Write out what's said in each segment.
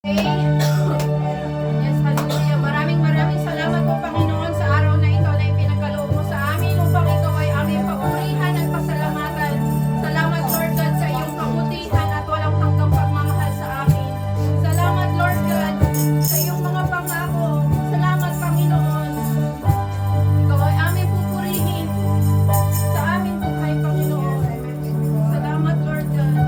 Yes, hallelujah. Maraming salamat po, Panginoon, sa araw na ito na ipinagkaloob mo sa amin upang ikaw ay aming papurihan at pasalamatan. Salamat, Lord God, sa iyong kabutihan at walang hanggang pagmamahal sa amin. Salamat, Lord God, sa iyong mga pangako. Salamat, Panginoon. Ikaw ay aming pupurihin sa aming buhay, Panginoon. Salamat, Lord God.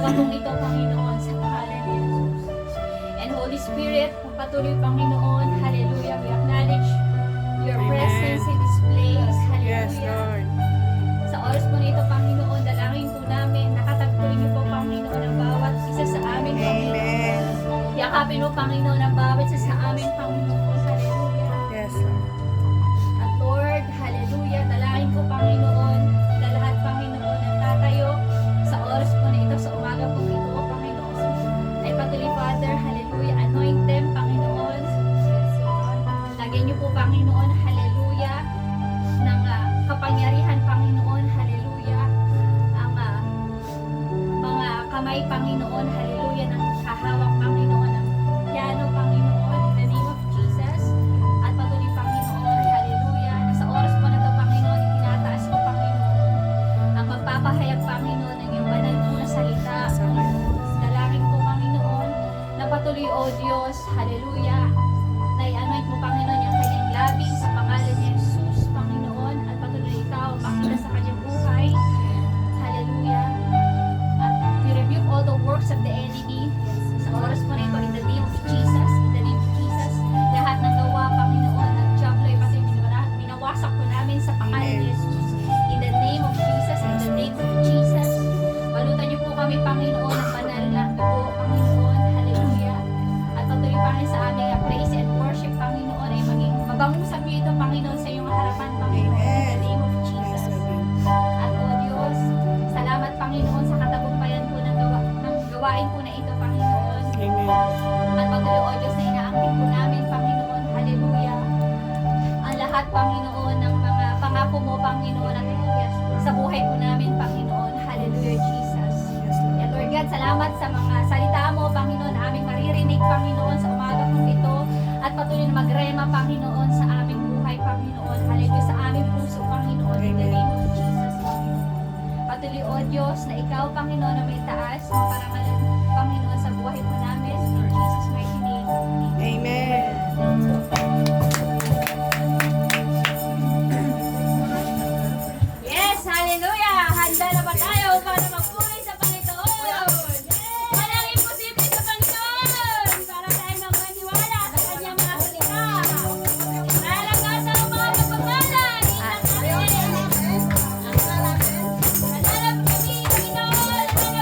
umaga pong ito, Panginoon, sa pangalan ni Jesus. And Holy Spirit, patuloy, Panginoon, hallelujah, we acknowledge your Amen. presence in this place, Yes, hallelujah. Lord. Sa oras po nito, Panginoon, dalangin po namin, nakatagpuin niyo po, Panginoon, ang bawat isa sa amin, Panginoon. Amen. Yakapin mo, Panginoon, ang bawat isa sa amin, Panginoon, hallelujah. Yes, Lord. At Lord, hallelujah, dalangin ko, Panginoon, na lahat, Panginoon, ang tatayo sa oras po na ito, sa umaga po ito, Panginoon, ay patuloy, Father, hallelujah, anoint them, Panginoon. Lagyan niyo po, Panginoon, hallelujah, ng kapangyarihan, Panginoon, hallelujah, ang mga kamay, Panginoon, hallelujah, ng hahawak, Panginoon, ng piano, Panginoon, in the name of Jesus. At patuloy, Panginoon, hallelujah, na sa oras po na ito, Panginoon, itinataas mo, Panginoon, ang magpapahayag, Panginoon, ng iyong banal na salita, Panginoon. Dalangin ko, Panginoon, na patuloy, O Diyos, hallelujah, na i-anoint mo, Panginoon, yung kanyang labi sa pangalan ni Jesus, Panginoon, at patuloy ikaw, Panginoon, sa kanyang buhay, hallelujah. At we rebuke all the works of the enemy sa oras po na ito, in the name of Jesus, in the name of Jesus, lahat ng gawa, Panginoon, at Diablo ay pati minawasak po namin sa pangalan ni Jesus, in the name of Jesus, in the name of Jesus. Balutan niyo po kami, Panginoon, ng banal na dugo, Panginoon, hallelujah. At patuloy, Panginoon, sa aming praise and worship, Panginoon, ay maging mabangusap niyo ito, Panginoon, sa iyong harapan, Panginoon, in the name of Jesus. At O Diyos, salamat, Panginoon, sa katagumpayan po ng gawain po na ito, Panginoon. Amen. At patuloy, O Diyos, na inaangkin po namin, Panginoon, hallelujah. Ang lahat, Panginoon, ng mga pangako mo, Panginoon, at sa buhay po namin, Panginoon, hallelujah, Jesus. Yes, Lord. And Lord God, salamat sa mga salita mo, Panginoon, na aming maririnig, Panginoon, sa umaga po ito. At patuloy na magrema, Panginoon, sa aming buhay, Panginoon. Hallelujah, sa aming puso, Panginoon, in the name of Jesus, Panginoon. Patuloy, O Diyos, na ikaw, Panginoon, na may taas, parangalan, Panginoon, sa buhay po namin. In Jesus' mighty name. Amen. Yes, hallelujah! Handa na ba tayo para magpuri sa Panginoon? Walang imposible sa Panginoon para tayo magmaniwala sa kanyang mga salita. Lalagasan ang mga pagpapalan. Hanap kami, Panginoon, ang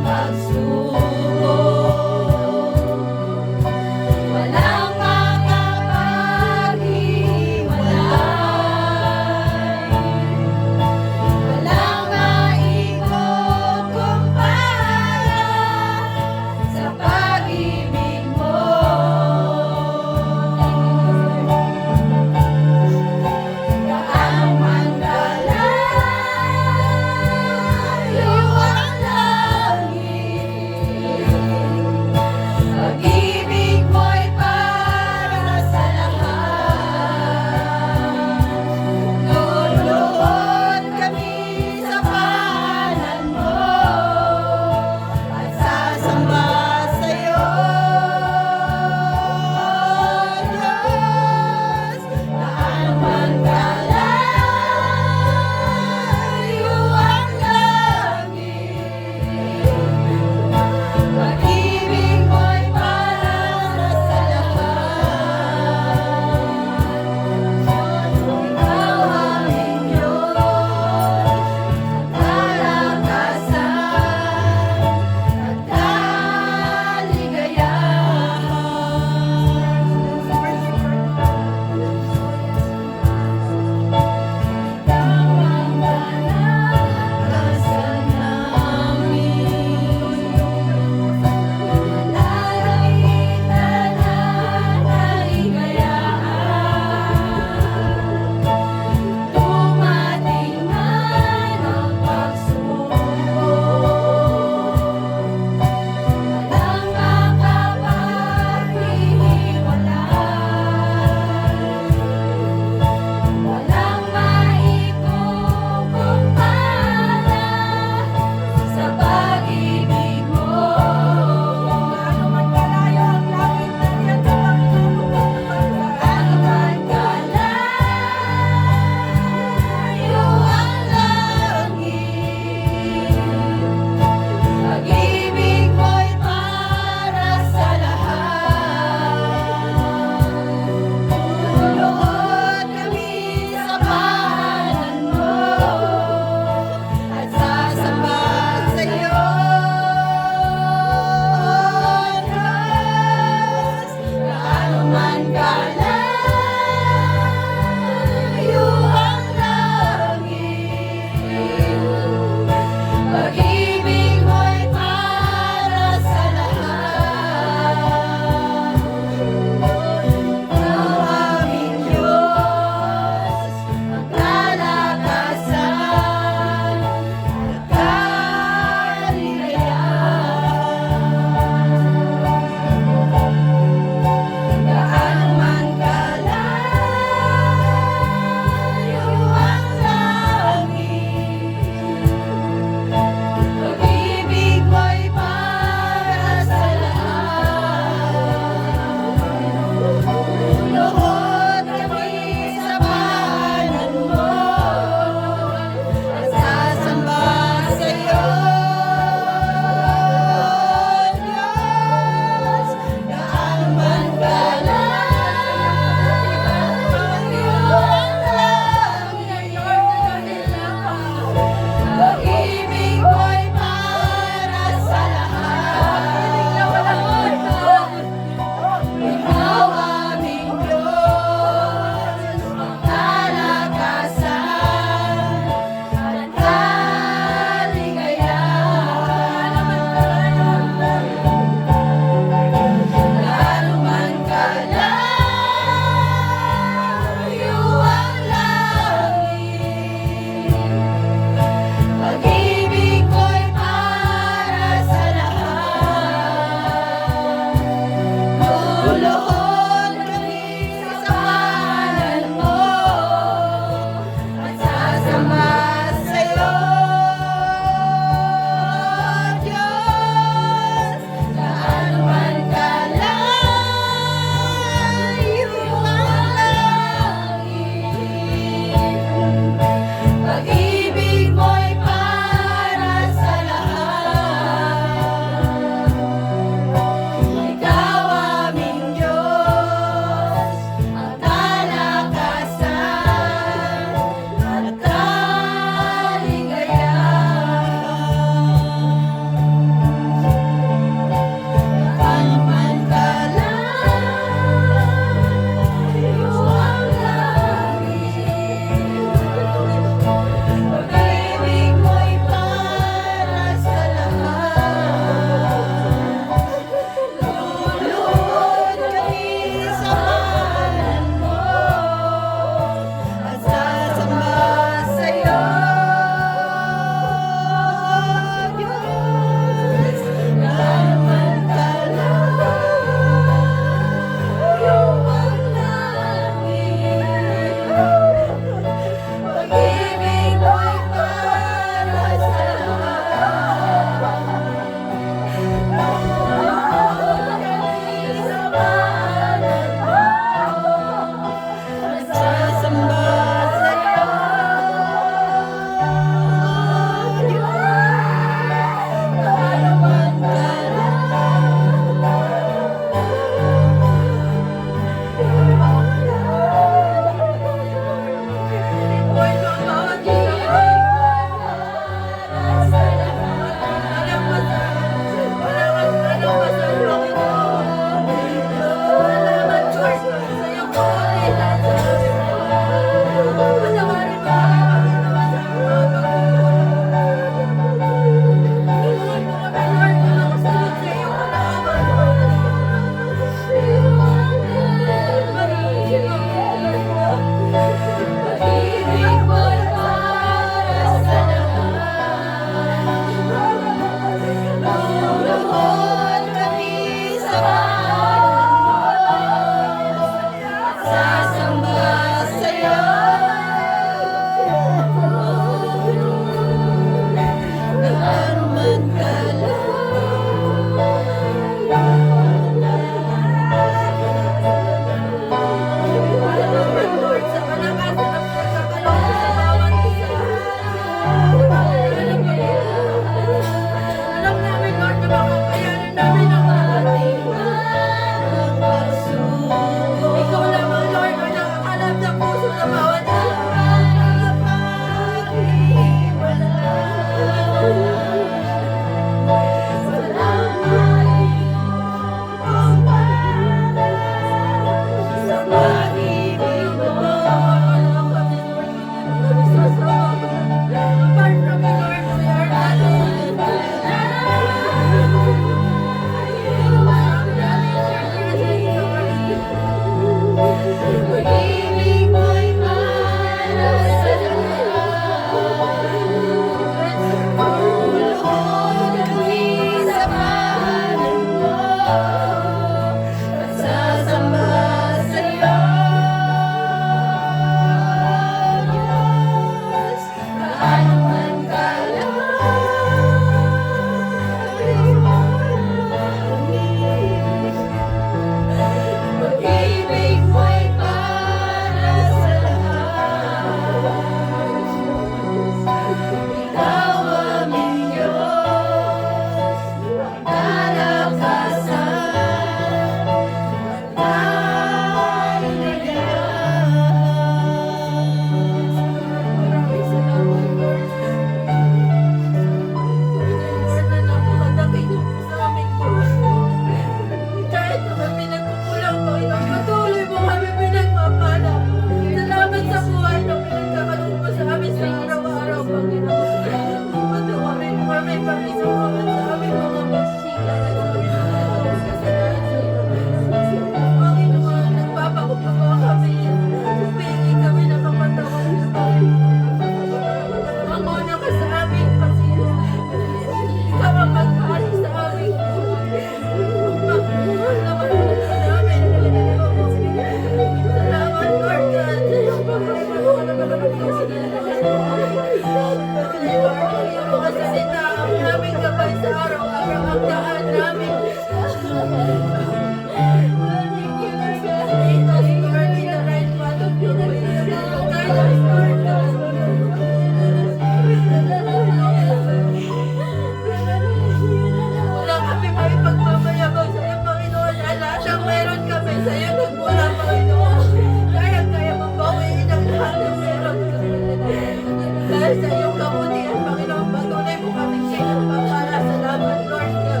dahil sa iyong kabutihan, Panginoon, patuloy mo kaming pinagpapala. Salamat, Lord God.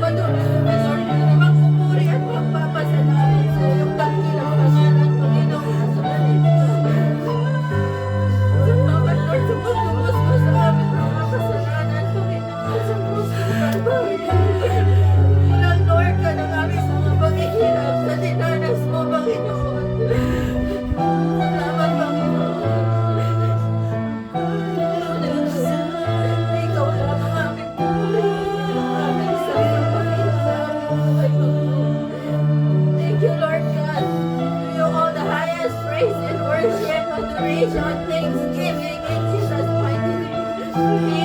Patuloy mo, Lord, magpupuri at magpapasalamat sa iyong dakilang pangalan, Panginoon. Salamat, Lord, sa pagtubos mo sa aming mga kasalanan, Panginoon, sa krus ng Kalbaryo. Ilang, Lord, ka ng aming mga paghihirap sa dinanas mo, Panginoon. Salamat, Panginoon. Ikaw lang ang aming puri, ang aming sasapakin sa aming buhay, Panginoon. Thank you, Lord God. To you all the highest praise and worship, adoration, thanksgiving in Jesus' mighty name.